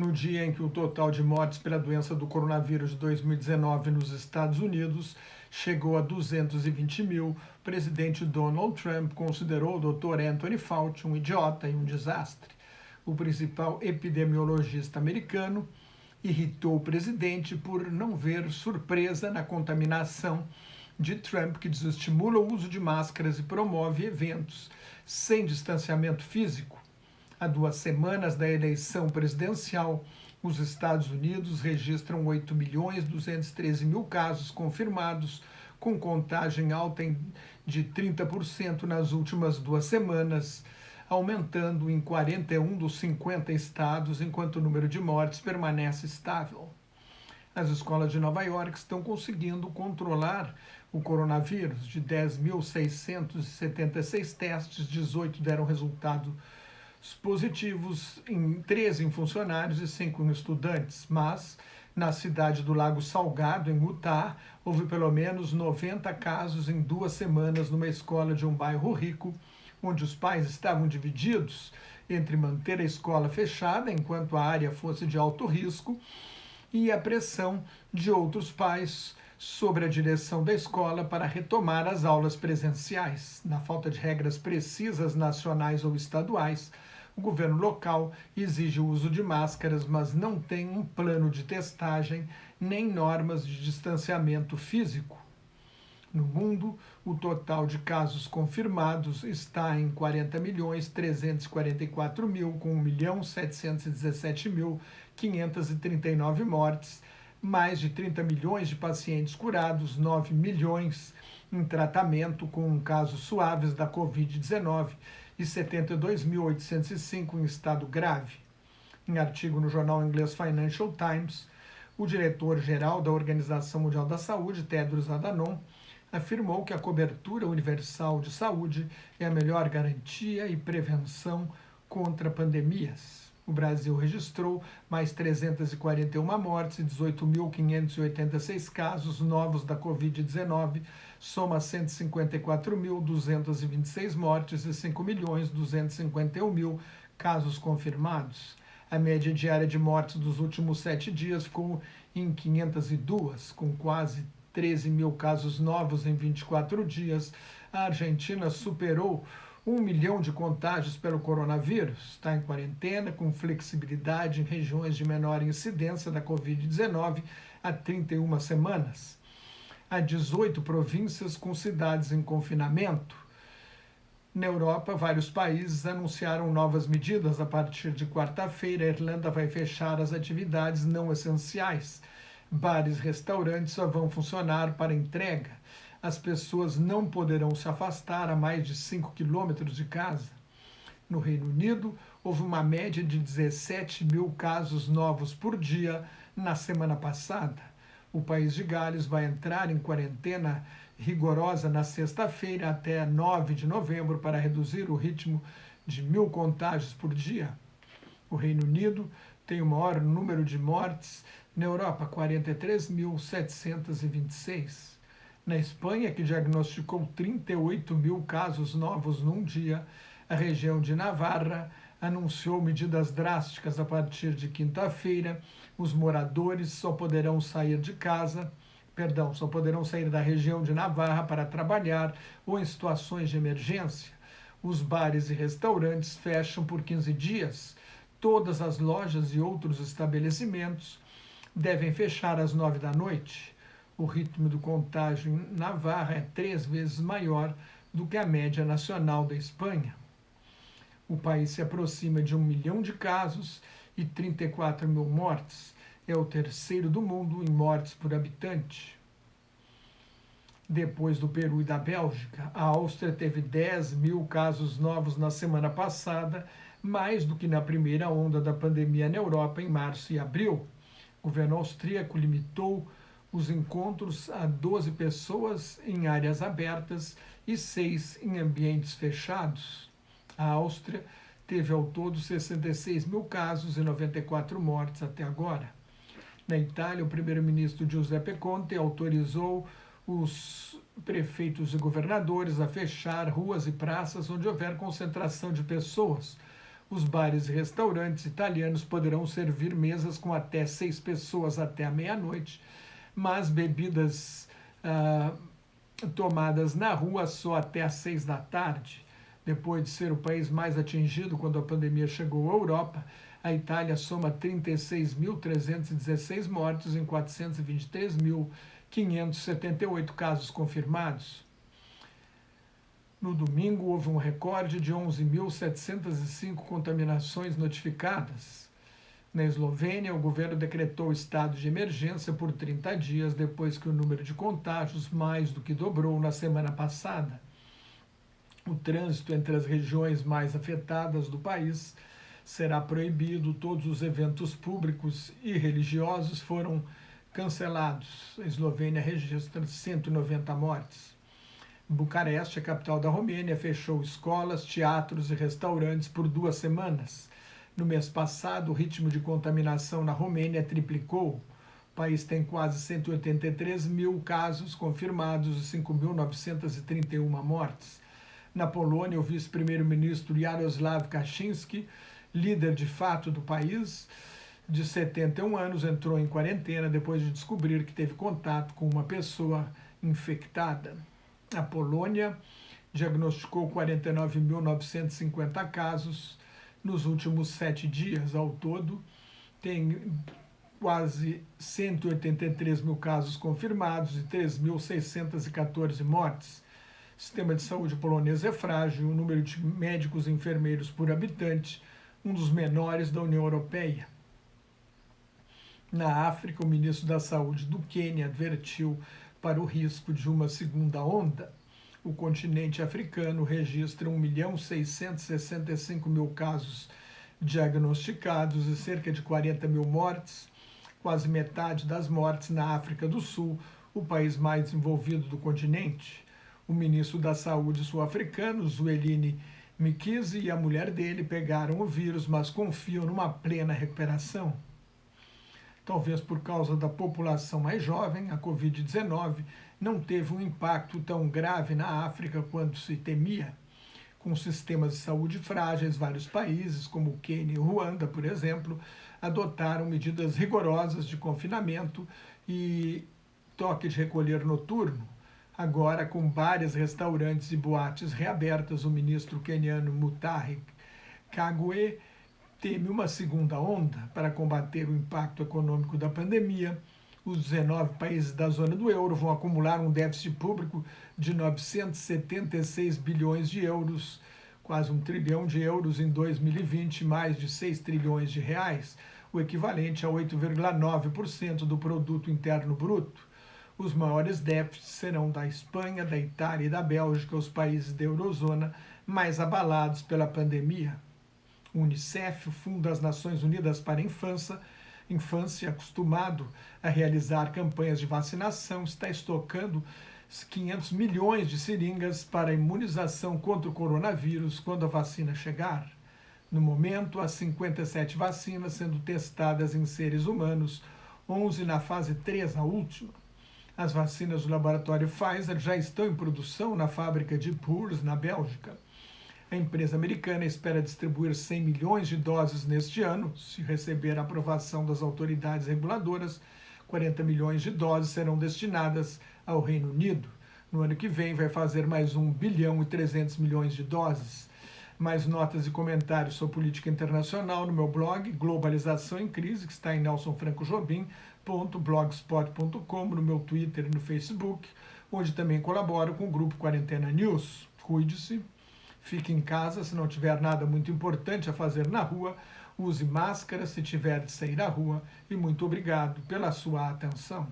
no dia em que o total de mortes pela doença do coronavírus de 2019 nos Estados Unidos chegou a 220 mil, o presidente Donald Trump considerou o Dr. Anthony Fauci um idiota e um desastre. O principal epidemiologista americano irritou o presidente por não ver surpresa na contaminação de Trump, que desestimula o uso de máscaras e promove eventos sem distanciamento físico. Há 2 semanas da eleição presidencial, os Estados Unidos registram 8.213.000 casos confirmados, com contagem alta de 30% nas últimas 2 semanas, aumentando em 41 dos 50 estados, enquanto o número de mortes permanece estável. As escolas de Nova York estão conseguindo controlar o coronavírus. De 10.676 testes, 18 deram resultado positivos, 13 em funcionários e 5 em estudantes, mas na cidade do Lago Salgado, em Utah, houve pelo menos 90 casos em 2 semanas numa escola de um bairro rico, onde os pais estavam divididos entre manter a escola fechada enquanto a área fosse de alto risco e a pressão de outros pais sobre a direção da escola para retomar as aulas presenciais. Na falta de regras precisas nacionais ou estaduais, o governo local exige o uso de máscaras, mas não tem um plano de testagem nem normas de distanciamento físico. No mundo, o total de casos confirmados está em 40.344.000, com 1.717.539 mortes, mais de 30 milhões de pacientes curados, 9 milhões em tratamento com casos suaves da Covid-19 e 72.805 em estado grave. Em artigo no jornal inglês Financial Times, o diretor-geral da Organização Mundial da Saúde, Tedros Adhanom, afirmou que a cobertura universal de saúde é a melhor garantia e prevenção contra pandemias. O Brasil registrou mais 341 mortes e 18.586 casos novos da Covid-19, soma 154.226 mortes e 5.251.000 casos confirmados. A média diária de mortes dos últimos 7 dias ficou em 502, com quase 13.000 casos novos em 24 dias. A Argentina superou 1 milhão de contágios pelo coronavírus, está em quarentena com flexibilidade em regiões de menor incidência da Covid-19 há 31 semanas. Há 18 províncias com cidades em confinamento. Na Europa, vários países anunciaram novas medidas. A partir de quarta-feira, a Irlanda vai fechar as atividades não essenciais. Bares e restaurantes só vão funcionar para entrega. As pessoas não poderão se afastar a mais de 5 quilômetros de casa. No Reino Unido, houve uma média de 17.000 casos novos por dia na semana passada. O país de Gales vai entrar em quarentena rigorosa na sexta-feira até 9 de novembro para reduzir o ritmo de 1.000 contágios por dia. O Reino Unido tem o maior número de mortes na Europa, 43.726. Na Espanha, que diagnosticou 38.000 casos novos num dia, a região de Navarra anunciou medidas drásticas. A partir de quinta-feira, os moradores só poderão sair da região de Navarra para trabalhar ou em situações de emergência. Os bares e restaurantes fecham por 15 dias. Todas as lojas e outros estabelecimentos devem fechar às 9 da noite. O ritmo do contágio em Navarra é 3 vezes maior do que a média nacional da Espanha. O país se aproxima de 1 milhão de casos e 34.000 mortes. É o terceiro do mundo em mortes por habitante. Depois do Peru e da Bélgica, a Áustria teve 10.000 casos novos na semana passada, mais do que na primeira onda da pandemia na Europa em março e abril. O governo austríaco limitou os encontros a 12 pessoas em áreas abertas e 6 em ambientes fechados. A Áustria teve ao todo 66.000 casos e 94 mortes até agora. Na Itália, o primeiro-ministro Giuseppe Conte autorizou os prefeitos e governadores a fechar ruas e praças onde houver concentração de pessoas. Os bares e restaurantes italianos poderão servir mesas com até 6 pessoas até a meia-noite, mas bebidas tomadas na rua só até às 6 da tarde. Depois de ser o país mais atingido quando a pandemia chegou à Europa, a Itália soma 36.316 mortes em 423.578 casos confirmados. No domingo, houve um recorde de 11.705 contaminações notificadas. Na Eslovênia, o governo decretou estado de emergência por 30 dias depois que o número de contágios mais do que dobrou na semana passada. O trânsito entre as regiões mais afetadas do país será proibido, todos os eventos públicos e religiosos foram cancelados. A Eslovênia registra 190 mortes. Bucareste, a capital da Romênia, fechou escolas, teatros e restaurantes por 2 semanas. No mês passado, o ritmo de contaminação na Romênia triplicou. O país tem quase 183 mil casos confirmados e 5.931 mortes. Na Polônia, o vice-primeiro-ministro Jarosław Kaczynski, líder de fato do país, de 71 anos, entrou em quarentena depois de descobrir que teve contato com uma pessoa infectada. A Polônia diagnosticou 49.950 casos nos últimos 7 dias. Ao todo, tem quase 183 mil casos confirmados e 3.614 mortes. O sistema de saúde polonês é frágil, o número de médicos e enfermeiros por habitante, um dos menores da União Europeia. Na África, o ministro da Saúde do Quênia advertiu para o risco de uma segunda onda. O continente africano registra 1.665.000 casos diagnosticados e cerca de 40 mil mortes, quase metade das mortes na África do Sul, o país mais desenvolvido do continente. O ministro da Saúde sul-africano, Zwelithini Mkhize, e a mulher dele pegaram o vírus, mas confiam numa plena recuperação. Talvez por causa da população mais jovem, a Covid-19 não teve um impacto tão grave na África quanto se temia. Com sistemas de saúde frágeis, vários países, como o Quênia e o Ruanda, por exemplo, adotaram medidas rigorosas de confinamento e toque de recolher noturno. Agora, com bares, restaurantes e boates reabertas, o ministro queniano Mutahi Kagwe teme uma segunda onda para combater o impacto econômico da pandemia. Os 19 países da zona do euro vão acumular um déficit público de 976 bilhões de euros, quase 1 trilhão de euros em 2020, mais de 6 trilhões de reais, o equivalente a 8,9% do produto interno bruto. Os maiores déficits serão da Espanha, da Itália e da Bélgica, os países da eurozona mais abalados pela pandemia. O Unicef, o Fundo das Nações Unidas para a Infância, acostumado a realizar campanhas de vacinação, está estocando 500 milhões de seringas para a imunização contra o coronavírus quando a vacina chegar. No momento, há 57 vacinas sendo testadas em seres humanos, 11 na fase 3, a última. As vacinas do laboratório Pfizer já estão em produção na fábrica de Puurs, na Bélgica. A empresa americana espera distribuir 100 milhões de doses neste ano. Se receber a aprovação das autoridades reguladoras, 40 milhões de doses serão destinadas ao Reino Unido. No ano que vem, vai fazer mais 1 bilhão e 300 milhões de doses. Mais notas e comentários sobre política internacional no meu blog, Globalização em Crise, que está em nelsonfrancojobim.blogspot.com, no meu Twitter e no Facebook, onde também colaboro com o grupo Quarentena News. Cuide-se, fique em casa se não tiver nada muito importante a fazer na rua, use máscara se tiver de sair à rua e muito obrigado pela sua atenção.